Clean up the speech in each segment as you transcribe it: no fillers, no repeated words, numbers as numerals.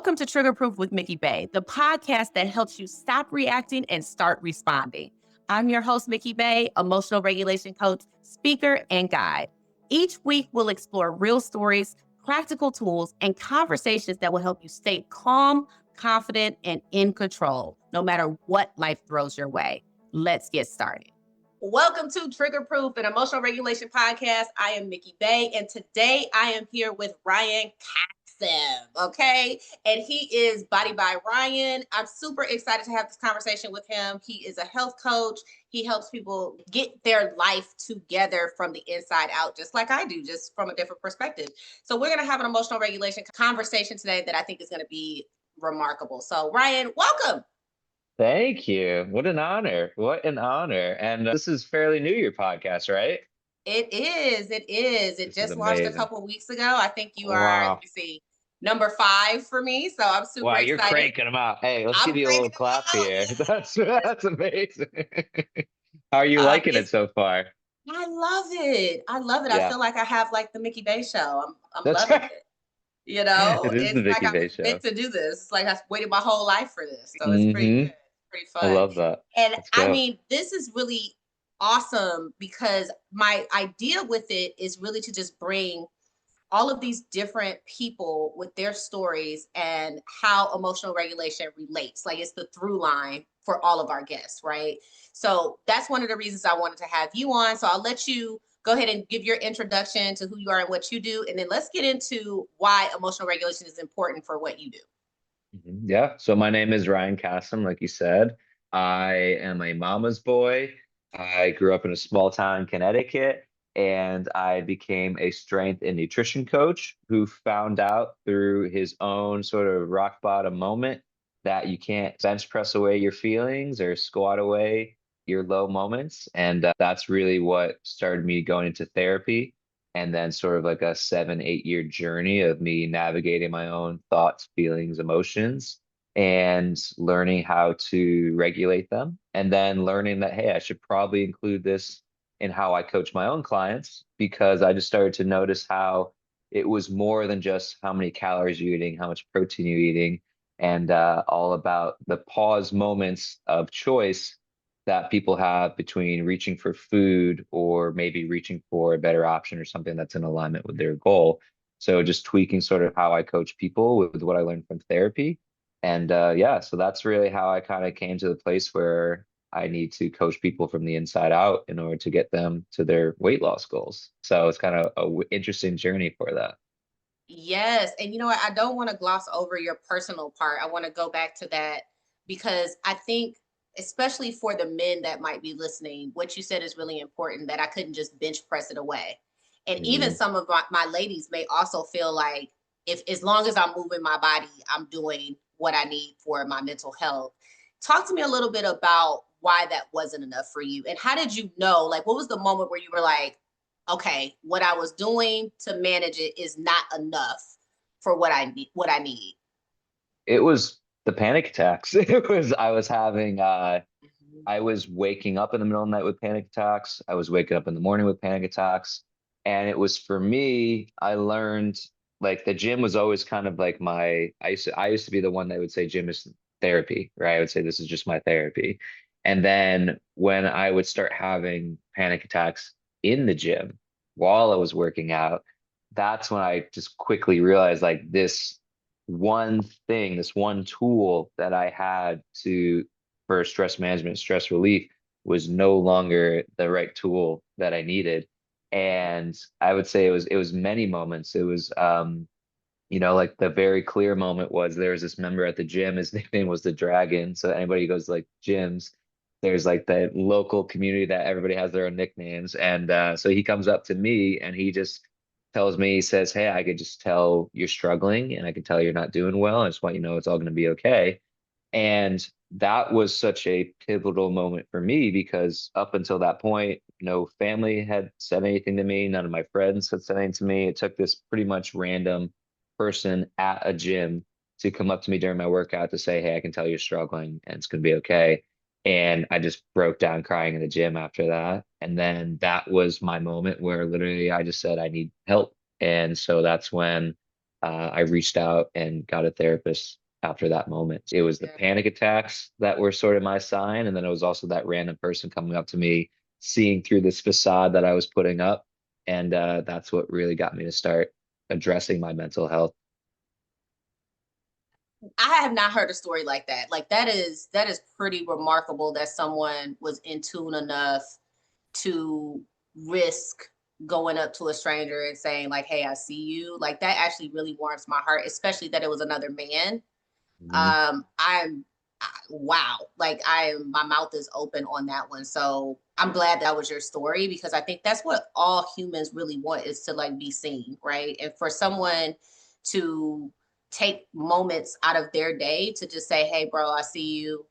Welcome to Trigger Proof with Mikki Bey, the podcast that helps you stop reacting and start responding. I'm your host, Mikki Bey, emotional regulation coach, speaker, and guide. Each week, we'll explore real stories, practical tools, and conversations that will help you stay calm, confident, and in control, no matter what life throws your way. Let's get started. Welcome to Trigger Proof, an emotional regulation podcast. I am Mikki Bey, and today I am here with Ryan Kassim, okay? And he is Body by Ryan. I'm super excited to have this conversation with him. He is a health coach. He helps people get their life together from the inside out, just like I do, just from a different perspective. So we're going to have an emotional regulation conversation today that I think is going to be remarkable. So Ryan, welcome. Thank you. What an honor. What an honor. And this is fairly new, your podcast, right? It is. It is. It This is just launched a amazing. couple of weeks ago. I think you are, let Wow. me see, number 5 for me. So I'm super Wow, you're excited. cranking them out. Hey, let's I'm give you a little cranking them clap out. here. Yes. That's amazing. How are you liking it It's, so far? I love it. I love it. I Yeah, feel like I have like the Mikki Bey show. I'm that's loving right. it. It is the It's like Mikki I Bey was show. meant to do this. It's like I waited my whole life for this. So it's pretty Hmm. good. Pretty I fun. love that. And Let's I go. mean, this is really awesome because my idea with it is really to just bring all of these different people with their stories and how emotional regulation relates. Like it's the through line for all of our guests, right? So that's one of the reasons I wanted to have you on. So I'll let you go ahead and give your introduction to who you are and what you do. And then let's get into why emotional regulation is important for what you do. Yeah. So my name is Ryan Kassim, like you said. I am a mama's boy. I grew up in a small town in Connecticut, and I became a strength and nutrition coach who found out through his own sort of rock bottom moment that you can't bench press away your feelings or squat away your low moments. And that's really what started me going into therapy and then sort of like a 7, 8 year journey of me navigating my own thoughts, feelings, emotions, and learning how to regulate them. And then learning that, hey, I should probably include this in how I coach my own clients because I just started to notice how it was more than just how many calories you're eating, how much protein you're eating, and all about the pause moments of choice that people have between reaching for food or maybe reaching for a better option or something that's in alignment with their goal. So just tweaking sort of how I coach people with what I learned from therapy. And yeah, so that's really how I kind of came to the place where I need to coach people from the inside out in order to get them to their weight loss goals. So it's kind of a interesting journey for that. Yes. And you know what? I don't want to gloss over your personal part. I want to go back to that because I think, especially for the men that might be listening, what you said is really important that I couldn't just bench press it away. And even Mhm. some of my ladies may also feel like if as long as I'm moving my body, I'm doing what I need for my mental health. Talk to me a little bit about why that wasn't enough for you. And how did you know? Like, what was the moment where you were like, okay, what I was doing to manage it is not enough for what I need. It was the panic attacks. It was I was having Mhm. I was waking up in the middle of the night with panic attacks. I was waking up in the morning with panic attacks. And it was for me, I learned like the gym was always kind of like I used to be the one that would say gym is therapy, right? I would say this is just my therapy. And then when I would start having panic attacks in the gym while I was working out, that's when I just quickly realized like this one thing, this one tool that I had to for stress management, stress relief was no longer the right tool that I needed. And I would say it was many moments. It was like the very clear moment was there was this member at the gym, his nickname was the Dragon. So anybody who goes to, like gyms, there's like the local community that everybody has their own nicknames. And so he comes up to me and he just tells me, he says, hey, I could just tell you're struggling and I can tell you're not doing well. I just want you to know it's all going to be okay. And that was such a pivotal moment for me because up until that point, no family had said anything to me. None of my friends had said anything to me. It took this pretty much random person at a gym to come up to me during my workout to say, hey, I can tell you're struggling and it's going to be okay. And I just broke down crying in the gym after that. And then that was my moment where literally I just said, I need help. And so that's when I reached out and got a therapist after that moment. It was the Yeah. panic attacks that were sort of my sign. And then it was also that random person coming up to me, seeing through this facade that I was putting up. And that's what really got me to start addressing my mental health. I have not heard a story like that. Like that is pretty remarkable that someone was in tune enough to risk going up to a stranger and saying like, "Hey, I see you." Like that actually really warms my heart, especially that it was another man. Mhm. Wow, like my mouth is open on that one. So I'm glad that was your story because I think that's what all humans really want is to like be seen, right? And for someone to take moments out of their day to just say, "Hey, bro, I see you,"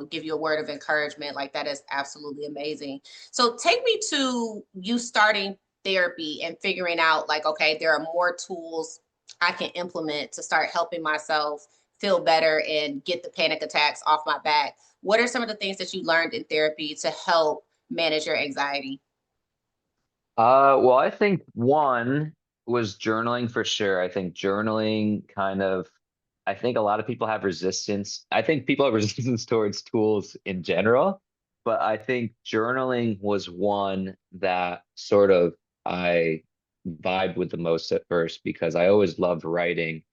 give you a word of encouragement, like that is absolutely amazing. So take me to you starting therapy and figuring out like, okay, there are more tools I can implement to start helping myself feel better and get the panic attacks off my back. What are some of the things that you learned in therapy to help manage your anxiety? Well, I think one was journaling for sure. I think journaling kind of, I think a lot of people have resistance. I think people have resistance towards tools in general, but I think journaling was one that sort of I vibed with the most at first because I always loved writing.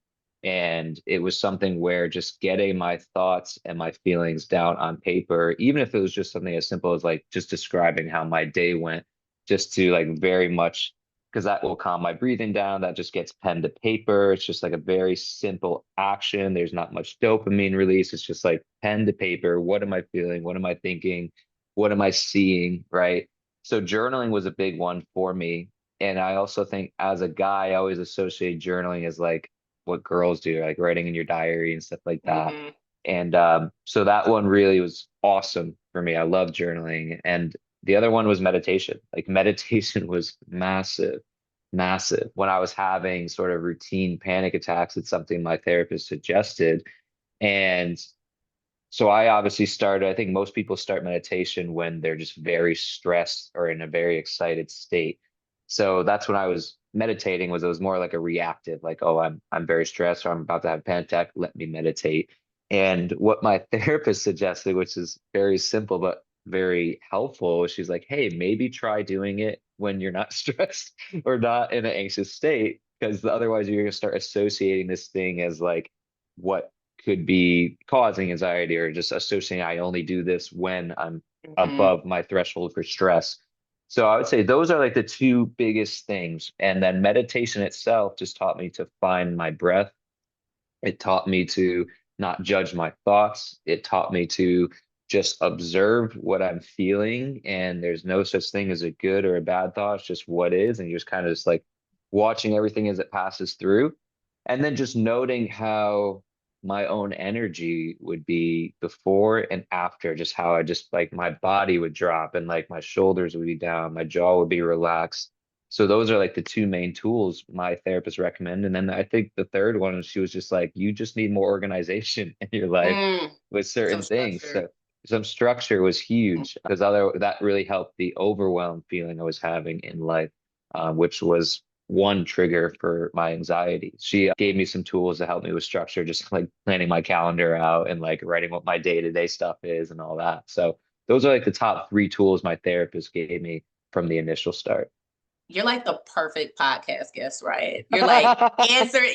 And it was something where just getting my thoughts and my feelings down on paper, even if it was just something as simple as like just describing how my day went, just to like very much, because that will calm my breathing down. That just gets pen to paper. It's just like a very simple action. There's not much dopamine release. It's just like pen to paper. What am I feeling? What am I thinking? What am I seeing? Right. So journaling was a big one for me. And I also think as a guy, I always associate journaling as like what girls do, like writing in your diary and stuff like that. Mm-hmm. And so that one really was awesome for me. I love journaling. And the other one was meditation. Like meditation was massive, massive. When I was having sort of routine panic attacks, it's something my therapist suggested. And so I obviously started, I think most people start meditation when they're just very stressed or in a very excited state. So that's when I was meditating was it was more like a reactive, like, oh, I'm very stressed or I'm about to have a panic attack, let me meditate. And what my therapist suggested, which is very simple but very helpful, she's like, hey, maybe try doing it when you're not stressed or not in an anxious state, because otherwise you're gonna start associating this thing as like what could be causing anxiety or just associating I only do this when I'm Mm-hmm. above my threshold for stress. So I would say those are like the two biggest things. And then meditation itself just taught me to find my breath. It taught me to not judge my thoughts. It taught me to just observe what I'm feeling. And there's no such thing as a good or a bad thought. It's just what is. And you're just kind of just like watching everything as it passes through. And then just noting how my own energy would be before and after, just how I just like my body would drop and like my shoulders would be down, my jaw would be relaxed. So those are like the two main tools my therapist recommended. And then I think the third one, she was just like, you just need more organization in your life Mm. with Some certain things. structure. So some structure was huge because other that really helped the overwhelmed feeling I was having in life, which was one trigger for my anxiety. She gave me some tools to help me with structure, just like planning my calendar out and like writing what my day-to-day stuff is and all that. So those are like the top three tools my therapist gave me from the initial start. You're like the perfect podcast guest, right? You're like answering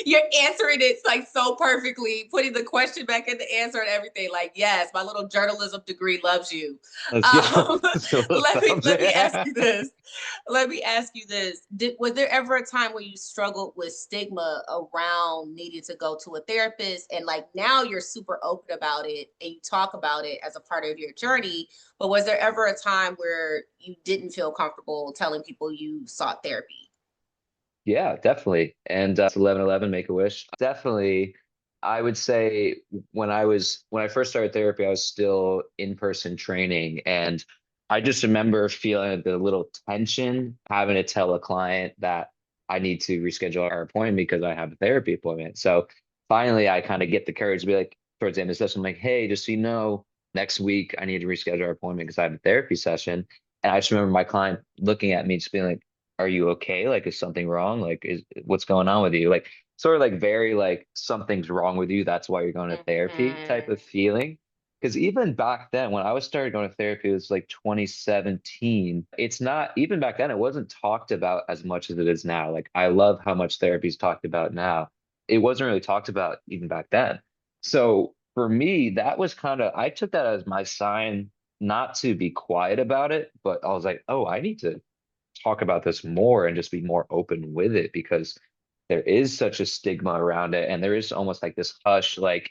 you're answering it like so perfectly, putting the question back in the answer and everything. Like, yes, my little journalism degree loves you. Let's get Um, so let me thumbs let me ask in. you this. Let me ask you this. Was there ever a time where you struggled with stigma around needing to go to a therapist? And like now you're super open about it and you talk about it as a part of your journey. But was there ever a time where you didn't feel comfortable telling people you sought therapy? Yeah, definitely. And it's 11 Make a Wish. Definitely, I would say when I first started therapy, I was still in-person training. And I just remember feeling the little tension having to tell a client that I need to reschedule our appointment because I have a therapy appointment. So finally I kind of get the courage to be like towards the end of the session, I'm like, hey, just so you know, next week I need to reschedule our appointment because I have a therapy session. And I just remember my client looking at me just being like, are you okay? Like, is something wrong? Like, is what's going on with you? Like, sort of like very like something's wrong with you. That's why you're going to therapy type Mhm. of feeling. Because even back then, when I was started going to therapy, it was like 2017. It's not even back then, it wasn't talked about as much as it is now. Like, I love how much therapy is talked about now. It wasn't really talked about even back then. So for me, that was kind of, I took that as my sign not to be quiet about it, but I was like, oh, I need to talk about this more and just be more open with it because there is such a stigma around it. And there is almost like this hush, like,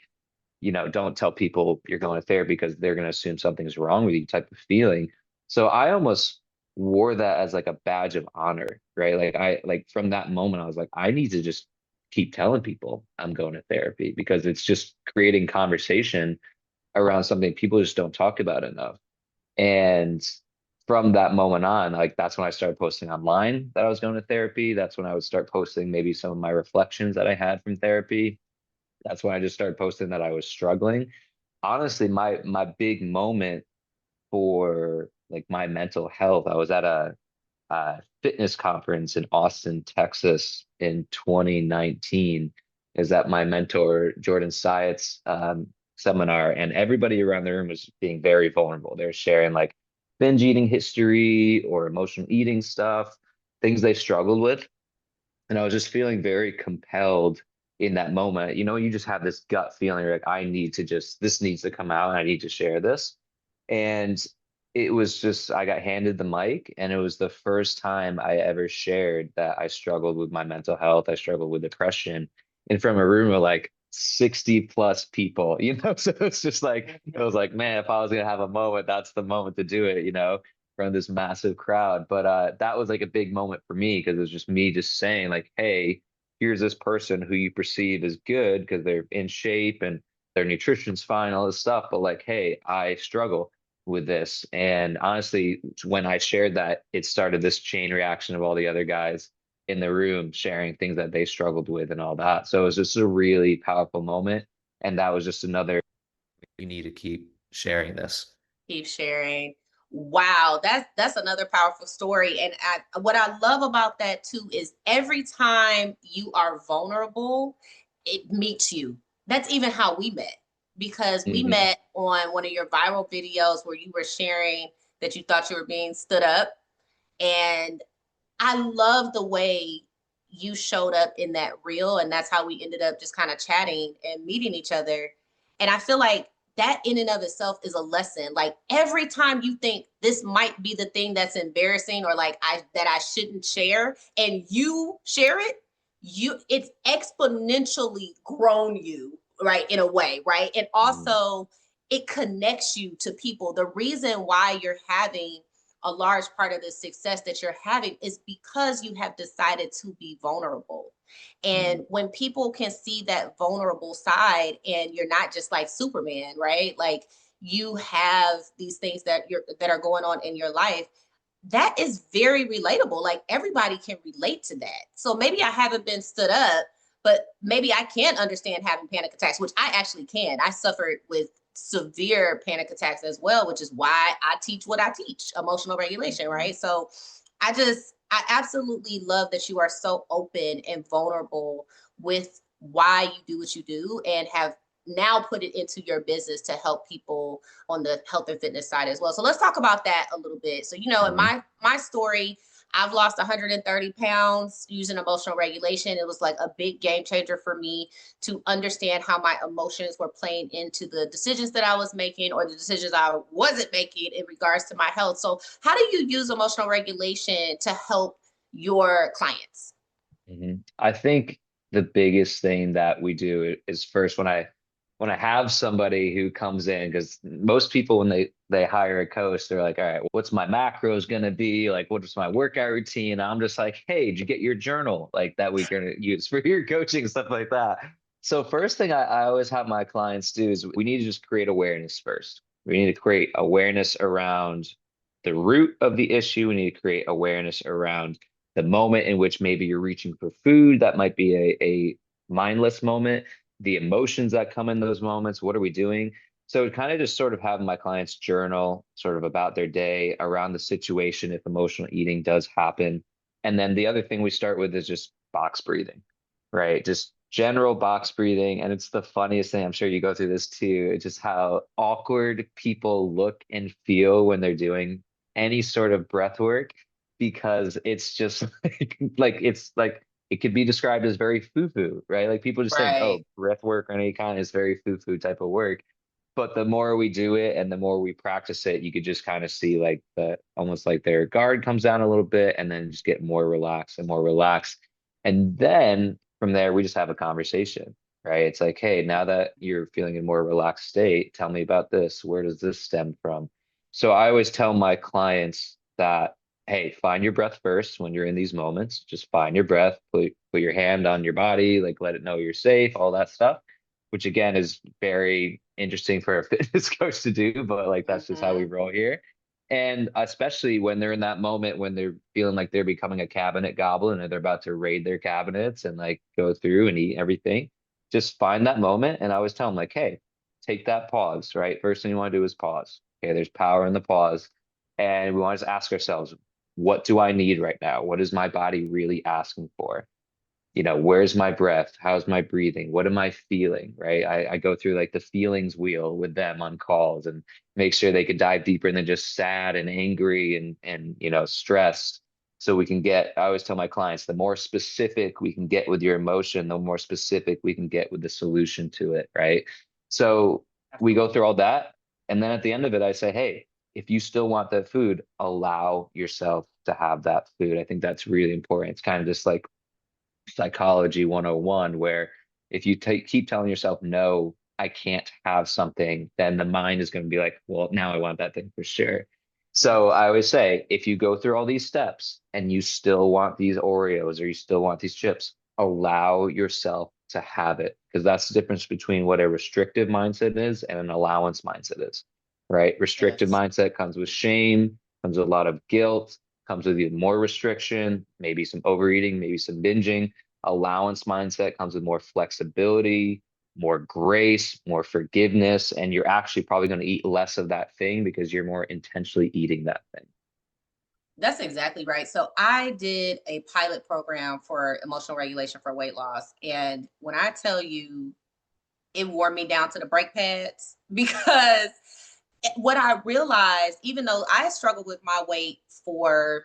don't tell people you're going to therapy because they're going to assume something's wrong with you type of feeling. So I almost wore that as like a badge of honor, right? Like from that moment, I was like, I need to just keep telling people I'm going to therapy because it's just creating conversation around something people just don't talk about enough. And from that moment on, like that's when I started posting online that I was going to therapy. That's when I would start posting maybe some of my reflections that I had from therapy. That's when I just started posting that I was struggling. Honestly, my big moment for like my mental health, I was at a fitness conference in Austin, Texas in 2019. Is that my mentor Jordan Syatt's seminar, and everybody around the room was being very vulnerable. They're sharing like binge eating history or emotional eating stuff, things they struggled with. And I was just feeling very compelled in that moment. You just have this gut feeling, you're like, I need to just, this needs to come out and I need to share this. And it was just, I got handed the mic, and it was the first time I ever shared that I struggled with my mental health. I struggled with depression in front of a room of like 60 plus people, So it's just like, it was like, man, if I was going to have a moment, that's the moment to do it, from this massive crowd. But that was like a big moment for me because it was just me just saying like, hey, here's this person who you perceive as good because they're in shape and their nutrition's fine, all this stuff. But like, hey, I struggle with this. And honestly, when I shared that, it started this chain reaction of all the other guys in the room sharing things that they struggled with and all that. So it was just a really powerful moment. And that was just another, we need to keep sharing this. Keep sharing. Wow, that's another powerful story. And what I love about that too is every time you are vulnerable, it meets you. That's even how we met, because we Hmm. met on one of your viral videos where you were sharing that you thought you were being stood up. And I love the way you showed up in that reel, and that's how we ended up just kind of chatting and meeting each other. And I feel like that in and of itself is a lesson. Like every time you think this might be the thing that's embarrassing, or like I shouldn't share, and you share it, it's exponentially grown you, right, in a way, right? And also it connects you to people. The reason why you're having a large part of the success that you're having is because you have decided to be vulnerable. Mm-hmm. And when people can see that vulnerable side, and you're not just like Superman, right? Like you have these things that are going on in your life, that is very relatable. Like everybody can relate to that. So maybe I haven't been stood up, but maybe I can understand having panic attacks, which I actually can. I suffered with severe panic attacks as well, which is why I teach what I teach, emotional regulation, Mm-hmm. right? So I absolutely love that you are so open and vulnerable with why you do what you do, and have now put it into your business to help people on the health and fitness side as well. So let's talk about that a little bit. So, in Hmm. my story, I've lost 130 pounds using emotional regulation. It was like a big game changer for me to understand how my emotions were playing into the decisions that I was making, or the decisions I wasn't making in regards to my health. So, how do you use emotional regulation to help your clients? I think the biggest thing that we do is first when I have somebody who comes in, because most people when they hire a coach, they're like, all right, what's my macros gonna be? Like, what's my workout routine? I'm just like, hey, did you get your journal like that we're gonna use for your coaching and stuff like that? So first thing I always have my clients do is we need to just create awareness first. We need to create awareness around the root of the issue. We need to create awareness around the moment in which maybe you're reaching for food. That might be a mindless moment, the emotions that come in those moments. What are we doing? So it kind of just sort of have my clients journal sort of about their day around the situation if emotional eating does happen. And then the other thing we start with is just box breathing, right? Just general box breathing. And it's the funniest thing. I'm sure you go through this too. It's just how awkward people look and feel when they're doing any sort of breath work, because it's just it's like it could be described as very foo-foo, right? Like people just think, oh, Right. breath work or any kind is very foo-foo type of work. But the more we do it and the more we practice it, you could just kind of see like the almost like their guard comes down a little bit and then just get more relaxed and more relaxed. And then from there, we just have a conversation, right? It's like, hey, now that you're feeling in a more relaxed state, tell me about this. Where does this stem from? So I always tell my clients that, hey, find your breath first when you're in these moments. Just find your breath, put your hand on your body, like let it know you're safe, all that stuff, which again is very interesting for a fitness coach to do, but like that's just how we Mm-hmm. roll here. And especially when they're in that moment when they're feeling like they're becoming a cabinet goblin and they're about to raid their cabinets and like go through and eat everything, just find that moment. And I always tell them, like, hey, take that pause, right? First thing you want to do is pause. Okay, there's power in the pause. And we want to just ask ourselves, what do I need right now? What is my body really asking for? Where's my breath? How's my breathing? What am I feeling? Right. I go through like the feelings wheel with them on calls and make sure they could dive deeper than just sad and angry and stressed. So we can I always tell my clients, the more specific we can get with your emotion, the more specific we can get with the solution to it. Right. So we go through all that. And then at the end of it, I say, hey, if you still want that food, allow yourself to have that food. I think that's really important. It's kind of just like psychology 101, where if you keep telling yourself, no, I can't have something, then the mind is going to be like, well, now I want that thing for sure. So I always say, if you go through all these steps and you still want these Oreos or you still want these chips, allow yourself to have it, because that's the difference between what a restrictive mindset is and an allowance mindset is, right? Restrictive Yes. mindset comes with shame, comes with a lot of guilt, comes with even more restriction, maybe some overeating, maybe some binging. Allowance mindset comes with more flexibility, more grace, more forgiveness, and you're actually probably going to eat less of that thing because you're more intentionally eating that thing. That's exactly right. So I did a pilot program for emotional regulation for weight loss. And when I tell you, it wore me down to the brake pads because what I realized, even though I struggled with my weight for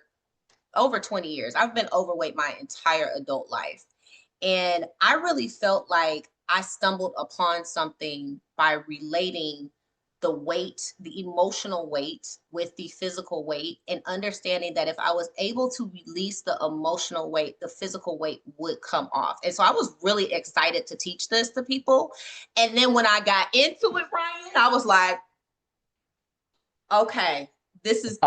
over 20 years, I've been overweight my entire adult life. And I really felt like I stumbled upon something by relating the weight, the emotional weight with the physical weight, and understanding that if I was able to release the emotional weight, the physical weight would come off. And so I was really excited to teach this to people. And then when I got into it, Ryan, I was like, okay, this is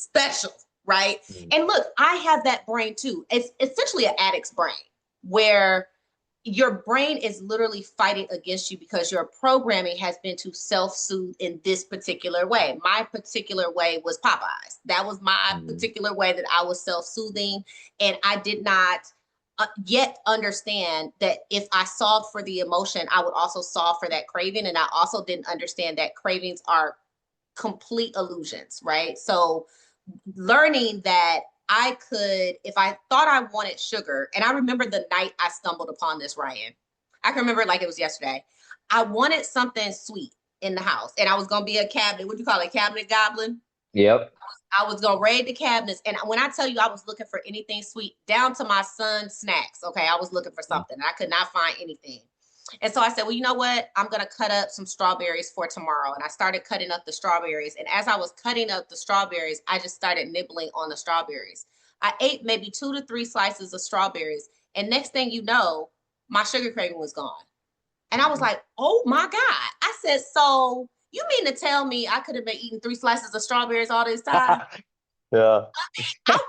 special, right? Mm. And look, I have that brain too. It's essentially an addict's brain where your brain is literally fighting against you because your programming has been to self-soothe in this particular way. My particular way was Popeyes. That was my Mm. particular way that I was self-soothing, and I did not yet understand that if I solved for the emotion, I would also solve for that craving. And I also didn't understand that cravings are complete illusions, right? So learning that I could, if I thought I wanted sugar, and I remember the night I stumbled upon this, Ryan. I can remember it like it was yesterday. I wanted something sweet in the house, and I was gonna be a cabinet. What do you call it? Cabinet goblin. Yep. I was gonna raid the cabinets, and when I tell you I was looking for anything sweet, down to my son's snacks. Okay, I was looking for Mm. something, and I could not find anything. And so I said, well, you know what? I'm going to cut up some strawberries for tomorrow. And I started cutting up the strawberries. And as I was cutting up the strawberries, I just started nibbling on the strawberries. I ate maybe 2 to 3 slices of strawberries. And next thing you know, my sugar craving was gone. And I was Mhm. like, oh my God. I said, so you mean to tell me I could have been eating 3 slices of strawberries all this time? Yeah.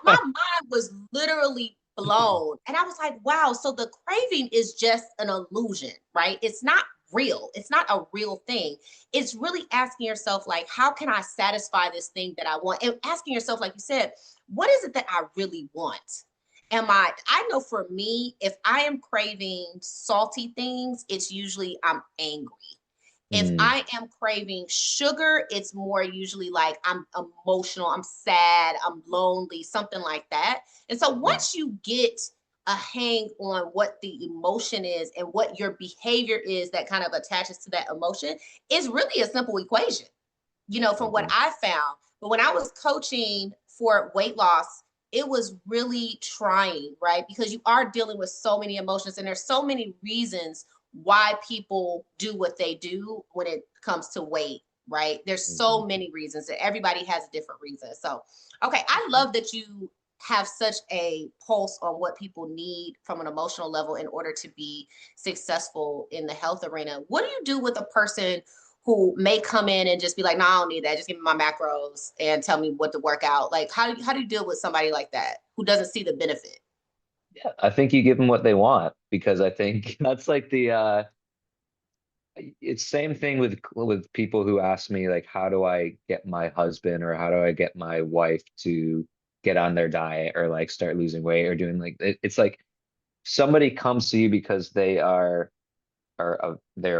My mind was literally blown. And I was like, wow, so the craving is just an illusion, right? It's not real. It's not a real thing. It's really asking yourself, like, how can I satisfy this thing that I want? And asking yourself, like you said, what is it that I really want? I know for me, if I am craving salty things, it's usually I'm angry. If Mm, I am craving sugar, it's more usually like I'm emotional, I'm sad, I'm lonely, something like that. And so mm, once you get a hang on what the emotion is and what your behavior is that kind of attaches to that emotion, it's really a simple equation, from what mhm, I found. But when I was coaching for weight loss, it was really trying, right? Because you are dealing with so many emotions and there's so many reasons why people do what they do when it comes to weight, right? There's mhm, so many reasons that everybody has a different reason. So, okay, I mhm. love that you have such a pulse on what people need from an emotional level in order to be successful in the health arena. What do you do with a person who may come in and just be like, no, I don't need that. Just give me my macros and tell me what to work out. Like, how do you deal with somebody like that who doesn't see the benefit? Yeah, I think you give them what they want because I think that's like it's same thing with people who ask me like how do I get my husband or how do I get my wife to get on their diet or like start losing weight or doing like it's like somebody comes to you because they're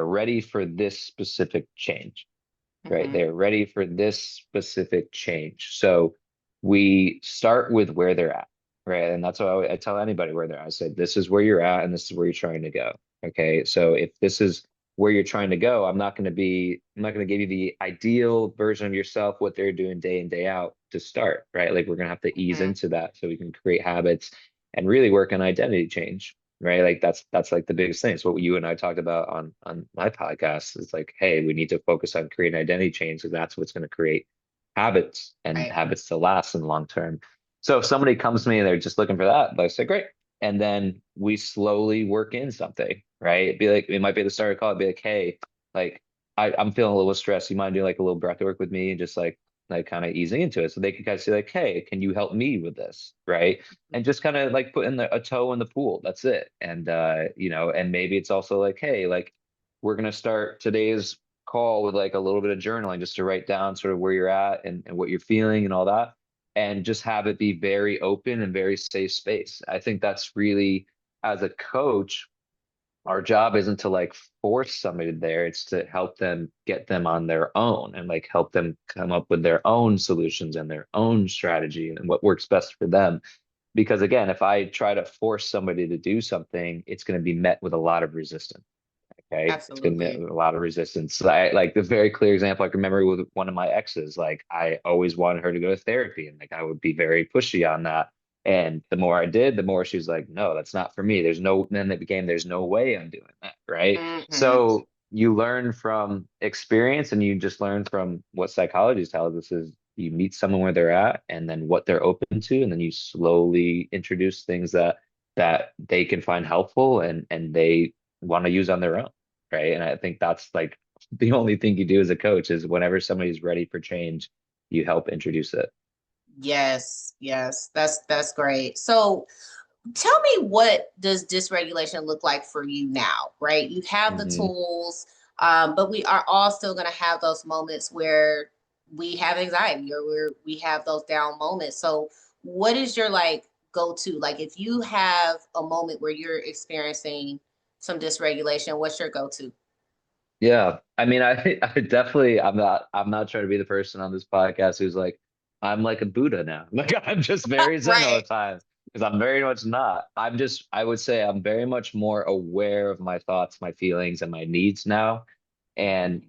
ready for this specific change, right? Mm-hmm. They're ready for this specific change. So we start with where they're at, right? And that's what I tell anybody where they're at. I said, this is where you're at and this is where you're trying to go. Okay. So if this is where you're trying to go, I'm not going to give you the ideal version of yourself, what they're doing day in, day out to start, right? Like we're going to have to ease Mm-hmm. into that so we can create habits and really work on identity change, right? Like that's like the biggest thing. It's what you and I talked about on my podcast. It's like, hey, we need to focus on creating identity change because that's what's going to create habits and Right. habits to last in the long term. So if somebody comes to me and they're just looking for that, I say, great. And then we slowly work in something, right? It'd be like it might be the start of the call, it'd be like, hey, like I'm feeling a little stressed. You mind doing like a little breath work with me and just like kind of easing into it. So they can kind of say, like, hey, can you help me with this? Right and just kind of like put in a toe in the pool. That's it. And and maybe it's also like, hey, like we're gonna start today's call with like a little bit of journaling just to write down sort of where you're at and what you're feeling and all that. And just have it be very open and very safe space. I think that's really as a coach, our job isn't to like force somebody there, it's to help them get them on their own and like help them come up with their own solutions and their own strategy and what works best for them because again, if I try to force somebody to do something, it's going to be met with a lot of resistance. Okay. It's going to be met Absolutely. with a lot of resistance. So I like the very clear example I can remember with one of my exes. Like I always wanted her to go to therapy and like I would be very pushy on that. And the more I did, the more she was like, no, that's not for me. Then it became, there's no way I'm doing that. Right. Mm-hmm. So you learn from experience and you just learn from what psychology tells us is you meet someone where they're at and then what they're open to, and then you slowly introduce things that they can find helpful and they want to use on their own. Right. And I think that's like the only thing you do as a coach is whenever somebody's ready for change, you help introduce it. Yes, yes, that's great. So tell me, what does dysregulation look like for you now, right? You have the Hmm. tools, but we are all still going to have those moments where we have anxiety or we have those down moments. So what is your like go-to? Like if you have a moment where you're experiencing some dysregulation, what's your go-to? Yeah. I mean, I definitely, I'm not trying to be the person on this podcast who's like, I'm like a Buddha now. Like I'm just very Zen all Right. the time because I'm very much not. I would say I'm very much more aware of my thoughts, my feelings, and my needs now, and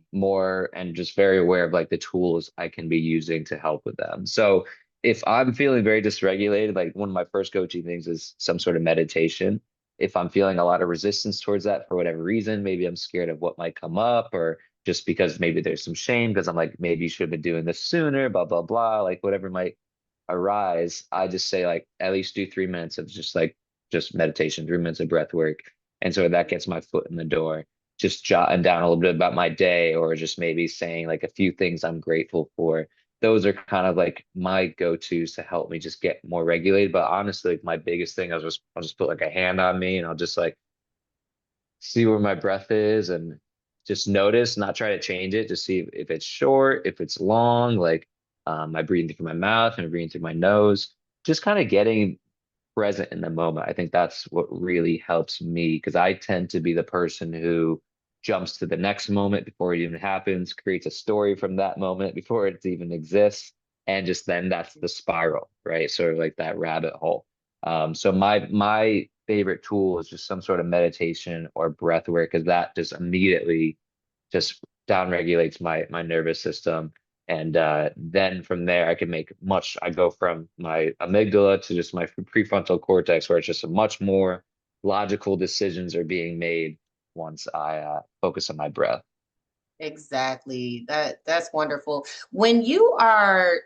just very aware of like the tools I can be using to help with them. So if I'm feeling very dysregulated, like one of my first go-to things is some sort of meditation. If I'm feeling a lot of resistance towards that for whatever reason, maybe I'm scared of what might come up, or just because maybe there's some shame because I'm like, maybe you should have been doing this sooner, blah, blah, blah, like whatever might arise, I just say like at least do 3 minutes of just meditation, 3 minutes of breath work. And so that gets my foot in the door, just jotting down a little bit about my day, or just maybe saying like a few things I'm grateful for. Those are kind of like my go-tos to help me just get more regulated. But honestly, like my biggest thing, I'll just put like a hand on me and I'll just like see where my breath is and just notice, not try to change it, just see if it's short, if it's long, like am I breathing through my mouth, am I breathing through my nose, just kind of getting present in the moment. I think that's what really helps me because I tend to be the person who jumps to the next moment before it even happens, creates a story from that moment before it even exists, and just then that's the spiral, right? Sort of like that rabbit hole. So my favorite tool is just some sort of meditation or breath work, because that just immediately just down regulates my nervous system. And then from there, I can make much. I go from my amygdala to just my prefrontal cortex, where it's just a much more logical decisions are being made once I focus on my breath. Exactly. That's wonderful. When you are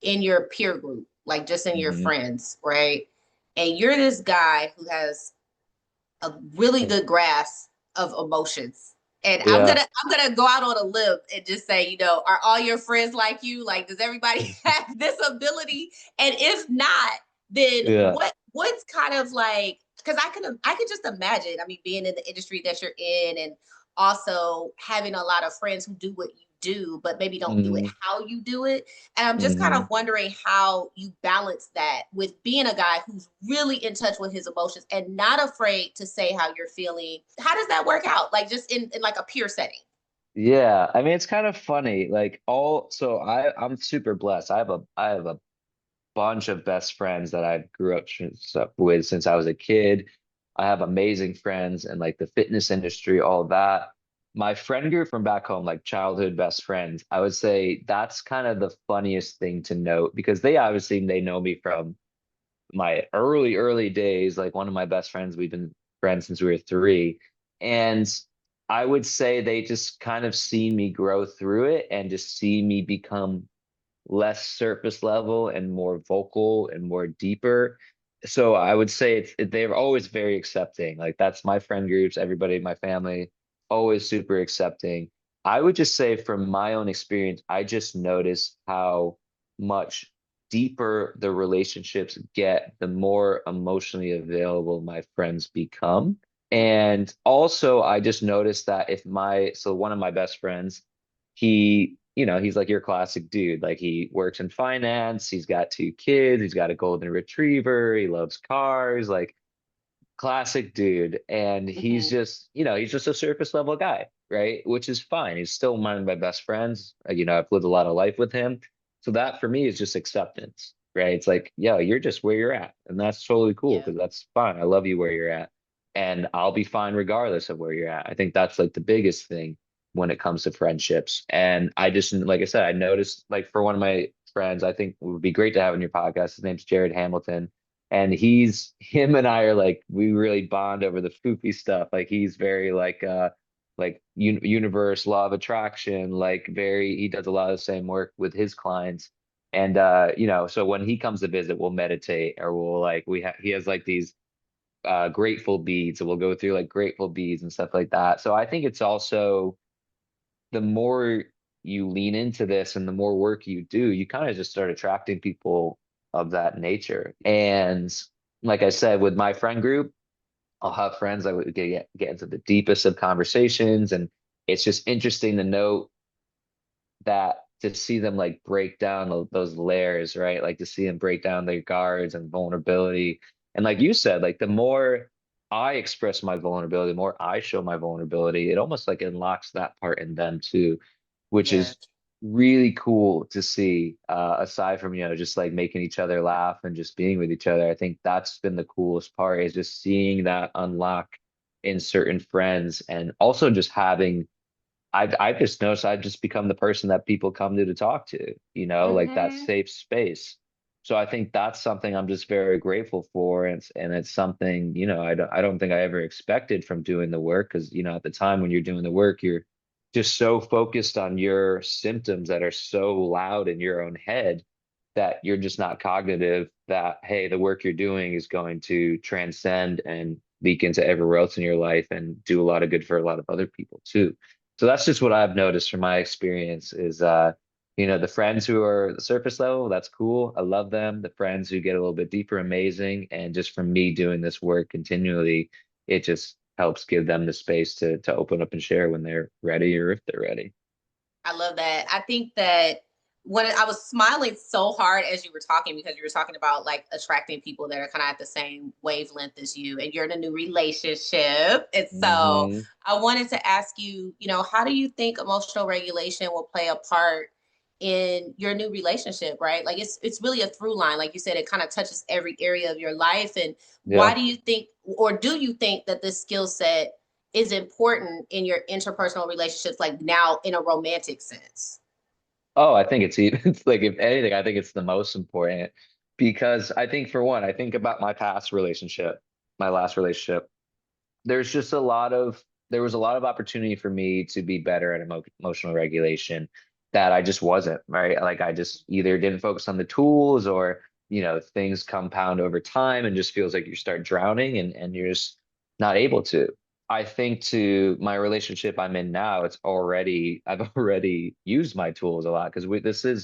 in your peer group, like just in your Hmm. friends, right? And you're this guy who has a really good grasp of emotions. And Yeah. I'm gonna go out on a limb and just say, are all your friends like you? Like, does everybody have this ability? And if not, then Yeah. what's kind of like, because I could just imagine, I mean, being in the industry that you're in and also having a lot of friends who do what you do, but maybe don't do it Hmm. how you do it. And I'm just kind of Hmm. wondering how you balance that with being a guy who's really in touch with his emotions and not afraid to say how you're feeling. How does that work out? Like just in like a peer setting. Yeah. I mean, it's kind of funny. Like so I'm super blessed. I have a bunch of best friends that I grew up with since I was a kid. I have amazing friends in like the fitness industry, all of that. My friend group from back home, like childhood best friends, I would say that's kind of the funniest thing to note, because they know me from my early days. Like one of my best friends, we've been friends since we were three. And I would say they just kind of see me grow through it and just see me become less surface level and more vocal and more deeper. So I would say they're always very accepting. Like that's my friend groups, everybody in my family, always super accepting. I would just say from my own experience, I just notice how much deeper the relationships get, the more emotionally available my friends become. And also, I just noticed that so one of my best friends, he's like your classic dude. Like he works in finance, he's got two kids, he's got a golden retriever, he loves cars, like classic dude. And he's Mm-hmm. just, he's just a surface level guy, right? Which is fine. He's still one of my best friends. I've lived a lot of life with him. So that for me is just acceptance, right? It's like, yo, you're just where you're at. And that's totally cool Yeah. because that's fine. I love you where you're at. And I'll be fine regardless of where you're at. I think that's like the biggest thing when it comes to friendships. And I just, like I said, I noticed like for one of my friends, I think would be great to have on your podcast. His name's Jared Hamilton, and him and I are like we really bond over the foofy stuff. Like he's very like universe, law of attraction, like very he does a lot of the same work with his clients. And so when he comes to visit, we'll meditate, or we'll like he has like these grateful beads, so we'll go through like grateful beads and stuff like that. So I think it's also the more you lean into this and the more work you do, you kind of just start attracting people of that nature. And like I said, with my friend group, I'll have friends that would get into the deepest of conversations. And it's just interesting to note that to see them like break down those layers, right? Like to see them break down their guards and vulnerability. And like you said, like the more I express my vulnerability, the more I show my vulnerability, it almost like unlocks that part in them too, which Yeah. is really cool to see. Aside from, just like making each other laugh and just being with each other, I think that's been the coolest part is just seeing that unlock in certain friends, and also just having I've just noticed I've just become the person that people come to talk to, like that Mm-hmm. safe space. So I think that's something I'm just very grateful for. And it's something, I don't think I ever expected from doing the work, because, at the time when you're doing the work, you're just so focused on your symptoms that are so loud in your own head that you're just not cognitive that, hey, the work you're doing is going to transcend and leak into everywhere else in your life and do a lot of good for a lot of other people too. So that's just what I've noticed from my experience is the friends who are the surface level, that's cool. I love them. The friends who get a little bit deeper, amazing. And just from me doing this work continually, it just helps give them the space to open up and share when they're ready or if they're ready. I love that. I think that when I was smiling so hard as you were talking, because you were talking about like attracting people that are kind of at the same wavelength as you, and you're in a new relationship. And so Hmm. I wanted to ask you, how do you think emotional regulation will play a part in your new relationship, right? Like it's really a through line. Like you said, it kind of touches every area of your life. And why Yeah. do you think, or do you think that this skill set is important in your interpersonal relationships, like now in a romantic sense? Oh, I think it's even it's like if anything, I think it's the most important because I think for one, I think about my past relationship, my last relationship. There's just a lot of there was a lot of opportunity for me to be better at emotional regulation that I just wasn't, right? Like I just either didn't focus on the tools or, things compound over time and just feels like you start drowning and you're just not able to. I think to my relationship I'm in now, I've already used my tools a lot because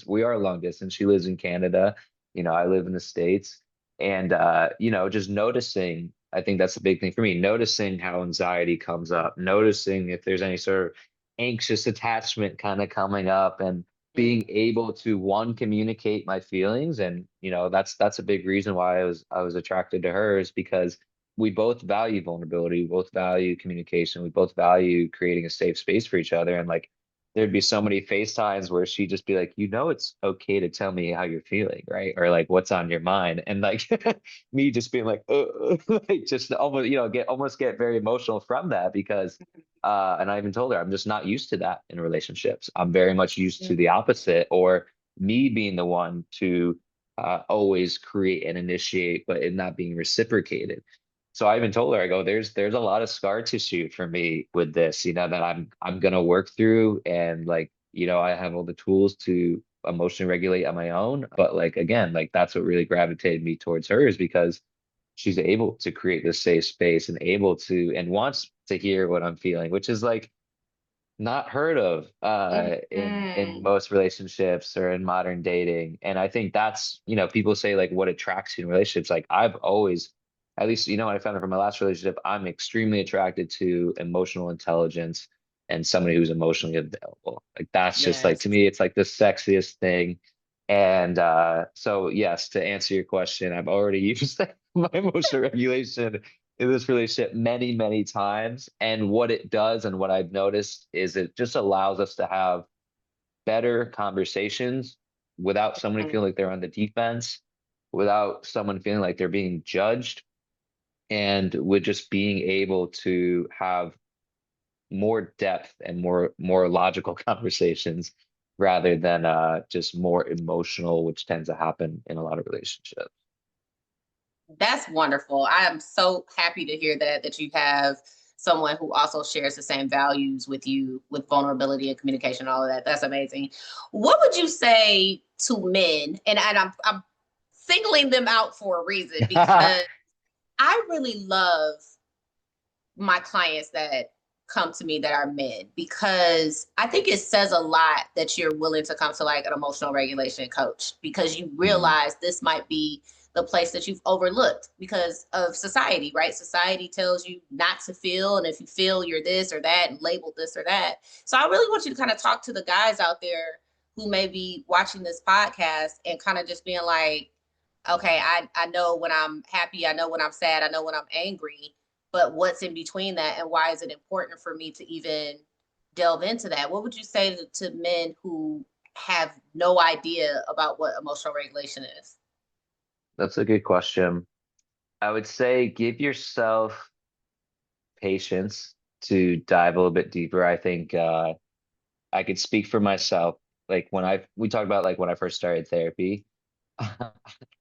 we are long distance. She lives in Canada, I live in the States. And just noticing, I think that's the big thing for me, noticing how anxiety comes up, noticing if there's any sort of anxious attachment kind of coming up and being able to one communicate my feelings. And that's a big reason why I was attracted to her is because we both value vulnerability, we both value communication, we both value creating a safe space for each other. And like there'd be so many FaceTimes where she'd just be like, it's okay to tell me how you're feeling, right? Or like what's on your mind. And like me just being like, like just almost, get very emotional from that because and I even told her I'm just not used to that in relationships. I'm very much used to the opposite, or me being the one to always create and initiate, but it not being reciprocated. So I even told her, I go, there's a lot of scar tissue for me with this, that I'm gonna work through, and like, I have all the tools to emotionally regulate on my own. But like again, like that's what really gravitated me towards her is because she's able to create this safe space and able to and wants to hear what I'm feeling, which is like not heard of in Mhm. most relationships or in modern dating. And I think that's, people say like what attracts you in relationships. Like I've always, at least, what I found from my last relationship, I'm extremely attracted to emotional intelligence and somebody who's emotionally available. Like that's just like Yes. to me, it's like the sexiest thing. And so yes, to answer your question, I've already used my emotional regulation in this relationship many, many times. And what it does and what I've noticed is it just allows us to have better conversations without somebody Mhm. feeling like they're on the defense, without someone feeling like they're being judged, and with just being able to have more depth and more logical conversations rather than just more emotional, which tends to happen in a lot of relationships. That's wonderful. I am so happy to hear that you have someone who also shares the same values with you, with vulnerability and communication, all of that. That's amazing. What would you say to men? And I'm singling them out for a reason, because I really love my clients that come to me that are men, because I think it says a lot that you're willing to come to like an emotional regulation coach, because you Mm, realize this might be the place that you've overlooked because of society, right? Society tells you not to feel, and if you feel, you're this or that and labeled this or that. So I really want you to kind of talk to the guys out there who may be watching this podcast and kind of just being like, okay, I know when I'm happy, I know when I'm sad, I know when I'm angry, but what's in between that, and why is it important for me to even delve into that? What would you say to men who have no idea about what emotional regulation is? that's a good question. I would say give yourself patience to dive a little bit deeper. I think I could speak for myself. Like we talked about like when I first started therapy.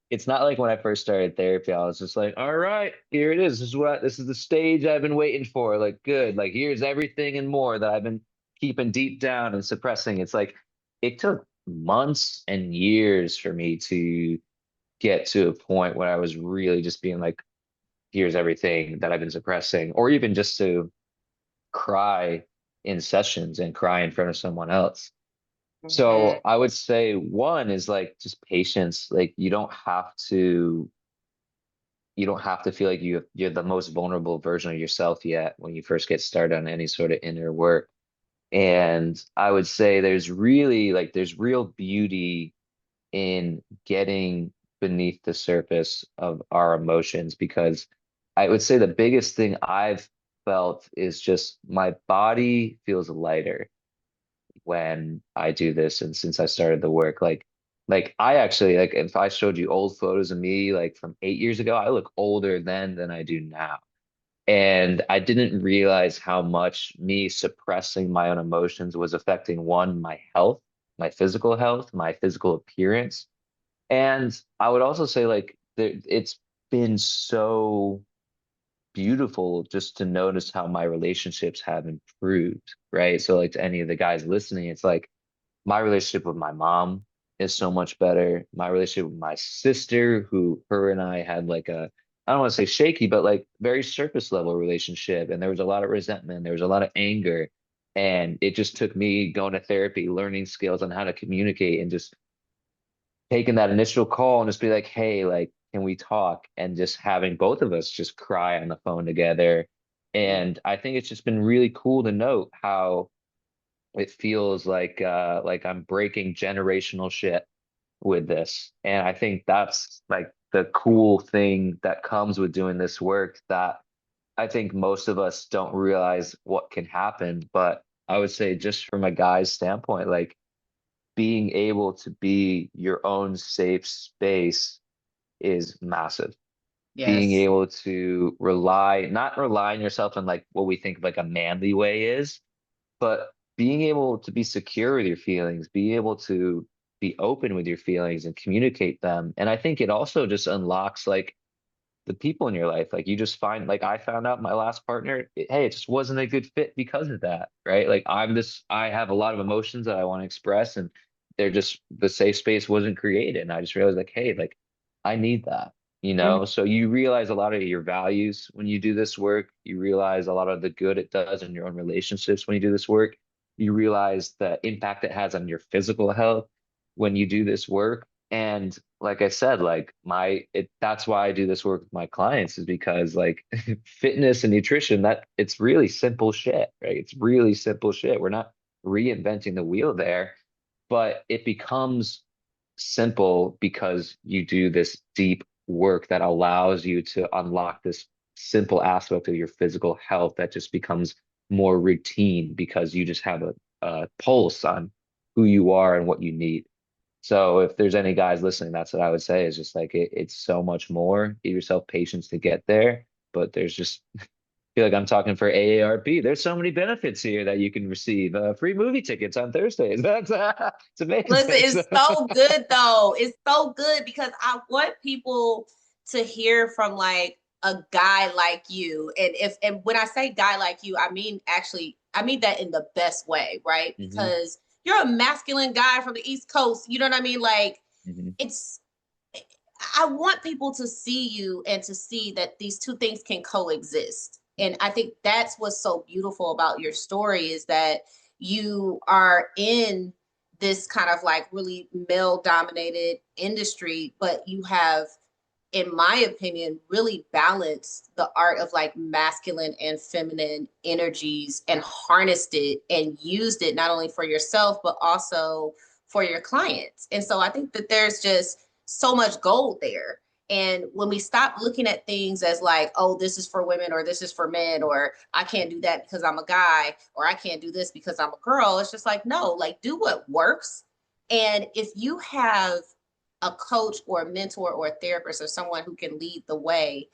It's not like when I first started therapy, I was just like, all right, here it is. This is the stage I've been waiting for. Like, good. Like, here's everything and more that I've been keeping deep down and suppressing. It's like it took months and years for me to get to a point where I was really just being like, here's everything that I've been suppressing, or even just to cry in sessions and cry in front of someone else. So Mhm. I would say one is like just patience. Like you don't have to feel like you're the most vulnerable version of yourself yet when you first get started on any sort of inner work. And I would say there's real beauty in getting beneath the surface of our emotions, because I would say the biggest thing I've felt is just my body feels lighter when I do this. And since I started the work, like I actually, like if I showed you old photos of me like from 8 years ago, I look older then than I do now. And I didn't realize how much me suppressing my own emotions was affecting one, my health, my physical health, my physical appearance. And I would also say like it's been so beautiful just to notice how my relationships have improved, right? So like to any of the guys listening, it's like my relationship with my mom is so much better. My relationship with my sister, who her and I had like I don't want to say shaky, but like very surface level relationship. And there was a lot of resentment, there was a lot of anger. And it just took me going to therapy, learning skills on how to communicate, and just taking that initial call and just be like, hey, like, can we talk? And just having both of us just cry on the phone together. And I think it's just been really cool to note how it feels like I'm breaking generational shit with this. And I think that's like the cool thing that comes with doing this work, that I think most of us don't realize what can happen. But I would say, just from a guy's standpoint, like being able to be your own safe space is massive. Being Yes. able to not rely on yourself in like what we think like a manly way is, but being able to be secure with your feelings, be able to be open with your feelings and communicate them. And I think it also just unlocks like the people in your life. Like you just find, like I found out my last partner, hey, it just wasn't a good fit because of that, right? Like I have a lot of emotions that I want to express, and the safe space wasn't created. And I just realized like, hey, like I need that, you Mhm. know? So you realize a lot of your values when you do this work. You realize a lot of the good it does in your own relationships when you do this work. You realize the impact it has on your physical health when you do this work. And like I said, like that's why I do this work with my clients, is because like fitness and nutrition, that it's really simple shit, right? It's really simple shit. We're not reinventing the wheel there, but it becomes simple because you do this deep work that allows you to unlock this simple aspect of your physical health that just becomes more routine because you just have a pulse on who you are and what you need. So if there's any guys listening, that's what I would say, is just like it's so much more. Give yourself patience to get there. But there's just, I feel like I'm talking for AARP. There's so many benefits here that you can receive. Free movie tickets on Thursdays. That's it's Listen, amazing. it's so good though. It's so good because I want people to hear from like a guy like you. And when I say guy like you, I mean actually I mean that in the best way, right? Hmm. Because you're a masculine guy from the East Coast. You know what I mean? Like Hmm. it's I want people to see you and to see that these two things can coexist. And I think that's what's so beautiful about your story is that you are in this kind of like really male dominated industry, but you have, in my opinion, really balanced the art of like masculine and feminine energies and harnessed it and used it not only for yourself, but also for your clients. And so I think that there's just so much gold there. And when we stop looking at things as like, oh, this is for women or this is for men, or I can't do that because I'm a guy, or I can't do this because I'm a girl, it's just like, no, like do what works. And if you have a coach or a mentor or a therapist or someone who can lead the way,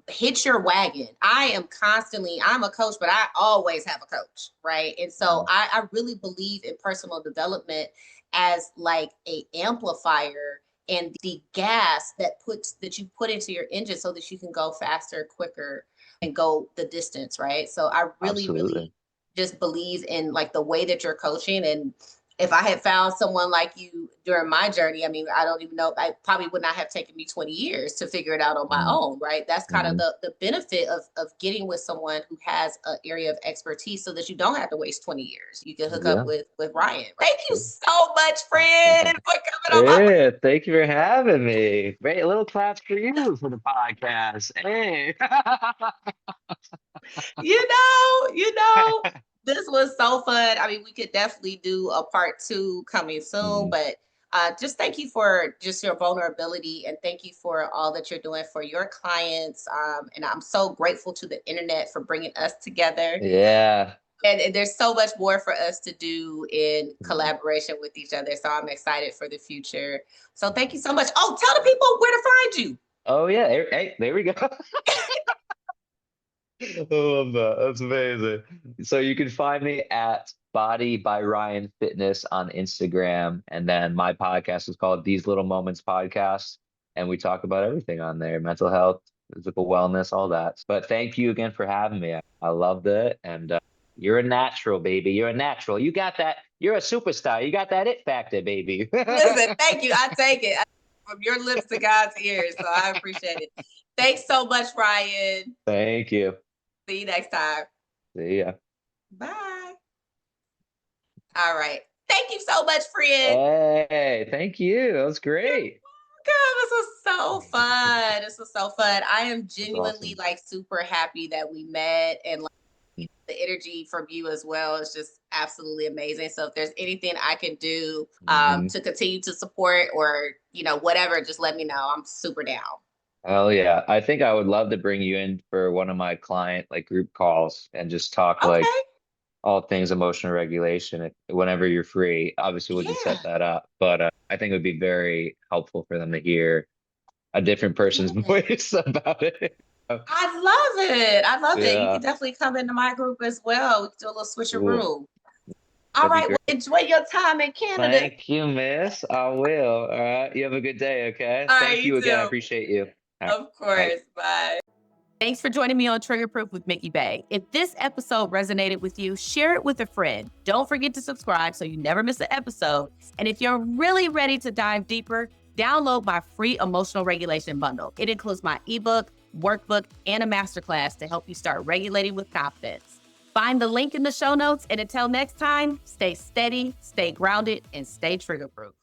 hit your wagon. I'm a coach, but I always have a coach, right? And so I really believe in personal development as like a amplifier and the gas that you put into your engine so that you can go faster, quicker, and go the distance, right? So I really, Absolutely. really just believe in like the way that you're coaching. And if I had found someone like you during my journey, I mean, I don't even know, I probably would not have taken me 20 years to figure it out on my Mm-hmm. own, right? That's kind of Hmm. the benefit of getting with someone who has an area of expertise so that you don't have to waste 20 years. You can hook up Yeah. with Ryan. Thank you so much, friend, for coming on my Yeah, thank you for having me. Great, a little claps for you for the podcast. Hey. you know. This was so fun. I mean, we could definitely do a part 2 coming soon, Mhm. but just thank you for just your vulnerability and thank you for all that you're doing for your clients. And I'm so grateful to the internet for bringing us together. Yeah. And there's so much more for us to do in Mhm. collaboration with each other. So I'm excited for the future. So thank you so much. Oh, tell the people where to find you. Oh yeah. Hey, there we go. I love that. That's amazing. So you can find me at Body by Ryan Fitness on Instagram. And then my podcast is called These Little Moments Podcast. And we talk about everything on there, mental health, physical wellness, all that. But thank you again for having me. I loved it. And you're a natural, baby. You're a natural. You got that. You're a superstar. You got that it factor, baby. Listen, thank you. I take it from your lips to God's ears. So I appreciate it. Thanks so much, Ryan. Thank you. See you next time. See ya. Bye. All right. Thank you so much, friend. Hey, thank you. That was You're great. welcome. This was so fun. This was so fun. I am That's genuinely awesome. like super happy that we met and like the energy from you as well is just absolutely amazing. So if there's anything I can do Mhm. to continue to support or whatever, just let me know. I'm super down. Hell yeah. I think I would love to bring you in for one of my client like group calls and just talk like Okay. all things emotional regulation whenever you're free. Obviously, we can Yeah. set that up, but I think it would be very helpful for them to hear a different person's Yeah. voice about it. I love it. I love it. You can Yeah, definitely come into my group as well. We can do a little cool. switcheroo. All That'd be right. Well, great. enjoy your time in Canada. Thank you, miss. I will. All right. You have a good day, okay? All right. Thank You you again. I too. appreciate you. All right. Of Bye. course. Bye. Thanks for joining me on Trigger Proof with Mikki Bey. If this episode resonated with you, share it with a friend. Don't forget to subscribe so you never miss an episode. And if you're really ready to dive deeper, download my free emotional regulation bundle. It includes my ebook, workbook, and a masterclass to help you start regulating with confidence. Find the link in the show notes. And until next time, stay steady, stay grounded, and stay trigger proof.